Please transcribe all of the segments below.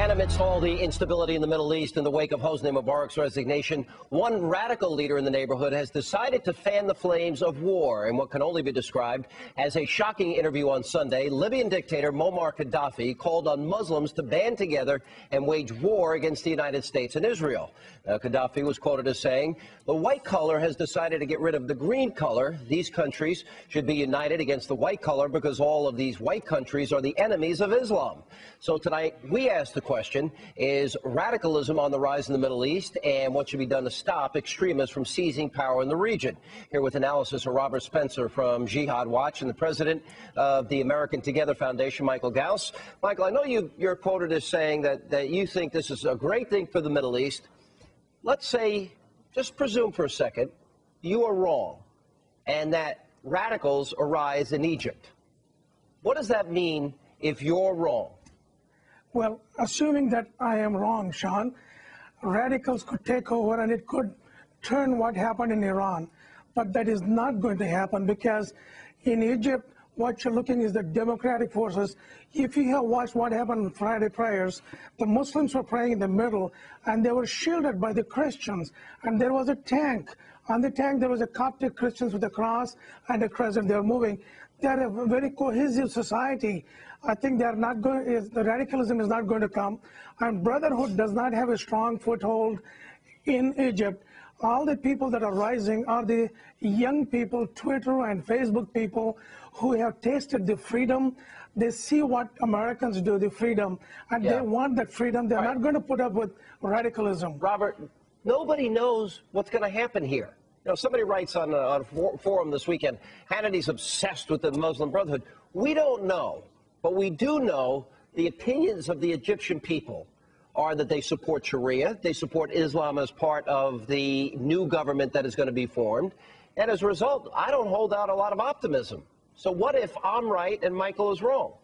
And amidst all the instability in the Middle East in the wake of Hosni Mubarak's resignation, one radical leader in the neighborhood has decided to fan the flames of war in what can only be described as a shocking interview on Sunday. Libyan dictator Muammar Gaddafi called on Muslims to band together and wage war against the United States and Israel. Gaddafi was quoted as saying, "The white color has decided to get rid of the green color. These countries should be united against the white color because all of these white countries are the enemies of Islam." So tonight we asked the question, is radicalism on the rise in the Middle East, and what should be done to stop extremists from seizing power in the region? Here with analysis are Robert Spencer from Jihad Watch and the president of the American Together Foundation, Michael Gauss. Michael, I know you're quoted as saying that you think this is a great thing for the Middle East. Let's say, just presume for a second, you are wrong, and that radicals arise in Egypt. What does that mean if you're wrong? Well, assuming that I am wrong, Sean, radicals could take over and it could turn what happened in Iran. But that is not going to happen because in Egypt, what you're looking is the democratic forces. If you have watched what happened on Friday prayers, the Muslims were praying in the middle and they were shielded by the Christians. And there was a tank. On the tank, there was a Coptic Christians with a cross and a crescent. They were moving. They're a very cohesive society. I think they're not going, the radicalism is not going to come. And Brotherhood does not have a strong foothold in Egypt. All the people that are rising are the young people, Twitter and Facebook people, who have tasted the freedom. They see what Americans do, the freedom, and they want that freedom. They're not going to put up with radicalism. Robert, nobody knows what's going to happen here. You know, somebody writes on a forum this weekend, Hannity's obsessed with the Muslim Brotherhood. We don't know, but we do know the opinions of the Egyptian people are that they support Sharia, they support Islam as part of the new government that is going to be formed, and as a result, I don't hold out a lot of optimism. So what if I'm right and Michael is wrong?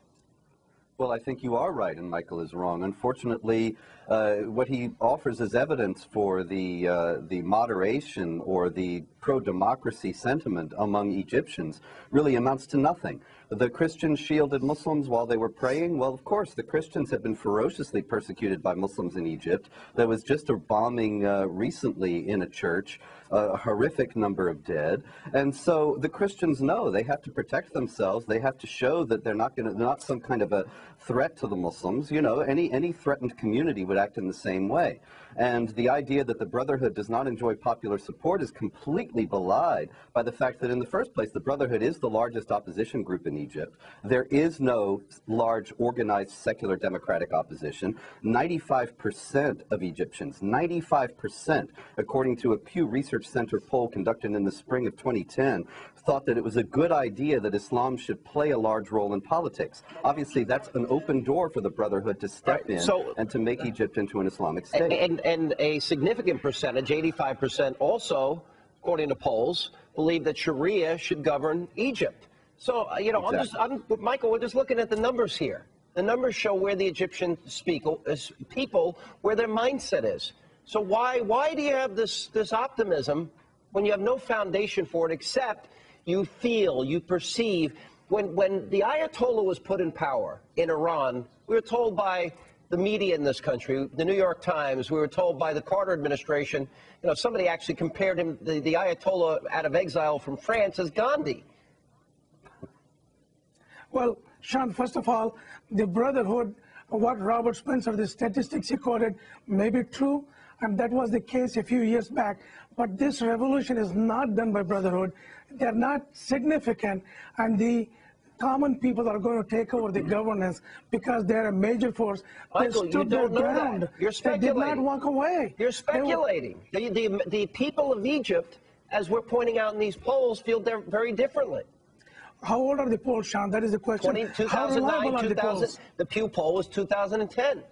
Well, I think you are right and Michael is wrong. Unfortunately, what he offers as evidence for the moderation or the pro-democracy sentiment among Egyptians really amounts to nothing. The Christians shielded Muslims while they were praying. Well, of course, the Christians have been ferociously persecuted by Muslims in Egypt. There was just a bombing recently in a church, a horrific number of dead. And so the Christians know they have to protect themselves. They have to show that they're not some kind of a threat to the Muslims. You know, any threatened community would act in the same way. And the idea that the Brotherhood does not enjoy popular support is completely belied by the fact that in the first place, the Brotherhood is the largest opposition group in Egypt. There is no large organized secular democratic opposition. 95% of Egyptians, 95%, according to a Pew Research Center poll conducted in the spring of 2010, thought that it was a good idea that Islam should play a large role in politics. Obviously, that's an open door for the Brotherhood to step in and to make Egypt into an Islamic state. And a significant percentage, 85%, also, according to polls, believe that Sharia should govern Egypt. So, you know, Michael, we're just looking at the numbers here. The numbers show where the Egyptian people, where their mindset is. So why do you have this optimism when you have no foundation for it except you feel, you perceive? When the Ayatollah was put in power in Iran, we were told by the media in this country, the New York Times, we were told by the Carter administration, you know, somebody actually compared him, the Ayatollah out of exile from France, as Gandhi. Well, Sean, first of all, the Brotherhood, what Robert Spencer, the statistics he quoted, may be true, and that was the case a few years back. But this revolution is not done by Brotherhood. They're not significant, and the common people are going to take over the governance because they're a major force. Michael, they stood their ground. You're speculating. They did not walk away. You're speculating. The people of Egypt, as we're pointing out in these polls, feel they're very differently. How old are the polls, Sean? That is the question. 2009, 2000. The Pew poll was 2010.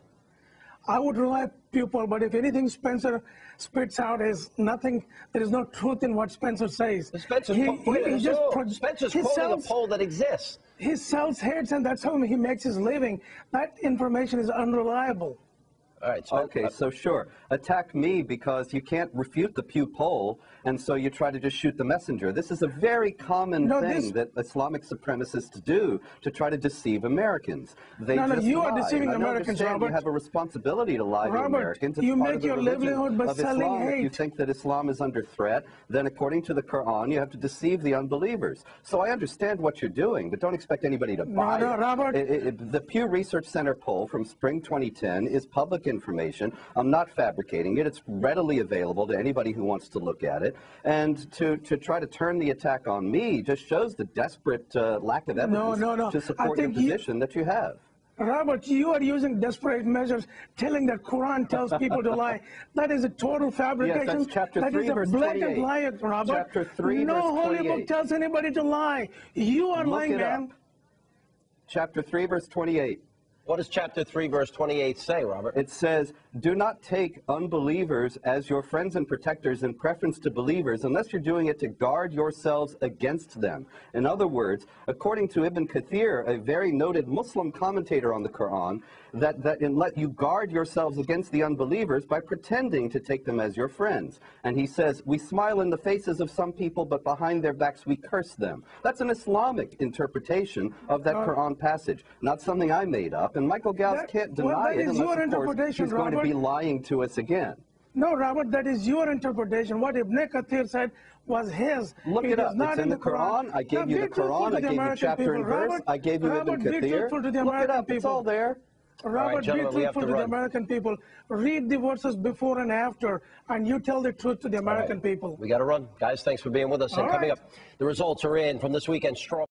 I would rely on Pew poll, but if anything Spencer spits out is nothing, there is no truth in what Spencer says. Spencer's quoting a poll that exists. He sells hits, and that's how he makes his living. That information is unreliable. All right. Okay, so sure. Attack me because you can't refute the Pew poll, and so you try to just shoot the messenger. This is a very common thing that Islamic supremacists do to try to deceive Americans. They just you lie. are deceiving Americans, Robert. You have a responsibility to lie to Americans. It's you part make of the your livelihood by of selling Islam. hate. If you think that Islam is under threat, then according to the Quran, you have to deceive the unbelievers. So I understand what you're doing, but don't expect anybody to buy it. Robert. The Pew Research Center poll from spring 2010 is public information. I'm not fabricating it. It's readily available to anybody who wants to look at it. And to try to turn the attack on me just shows the desperate lack of evidence to support your position that you have. Robert, you are using desperate measures, telling that Quran tells people to lie. That is a total fabrication. Yes, that's chapter 3, that is a verse blatant 28. lie, Robert. Chapter 3, no verse 28. holy book tells anybody to lie. You are lying, man. Up. Chapter 3, verse 28. What does chapter 3, verse 28 say, Robert? It says, do not take unbelievers as your friends and protectors in preference to believers unless you're doing it to guard yourselves against them. In other words, according to Ibn Kathir, a very noted Muslim commentator on the Quran, that let you guard yourselves against the unbelievers by pretending to take them as your friends. And he says, we smile in the faces of some people, but behind their backs we curse them. That's an Islamic interpretation of that Quran passage, not something I made up. And Michael Gauss can't deny it unless, of course, he's going to be lying to us again. No, Robert, that is your interpretation. What Ibn Kathir said was his. Look it up. It's in the Quran. I gave you the Quran. I gave you chapter and verse. I gave you Ibn Kathir. Look it up. It's all there. Robert, be truthful to the American people. Read the verses before and after, and you tell the truth to the American people. We got to run. Guys, thanks for being with us. And coming up, the results are in from this weekend's straw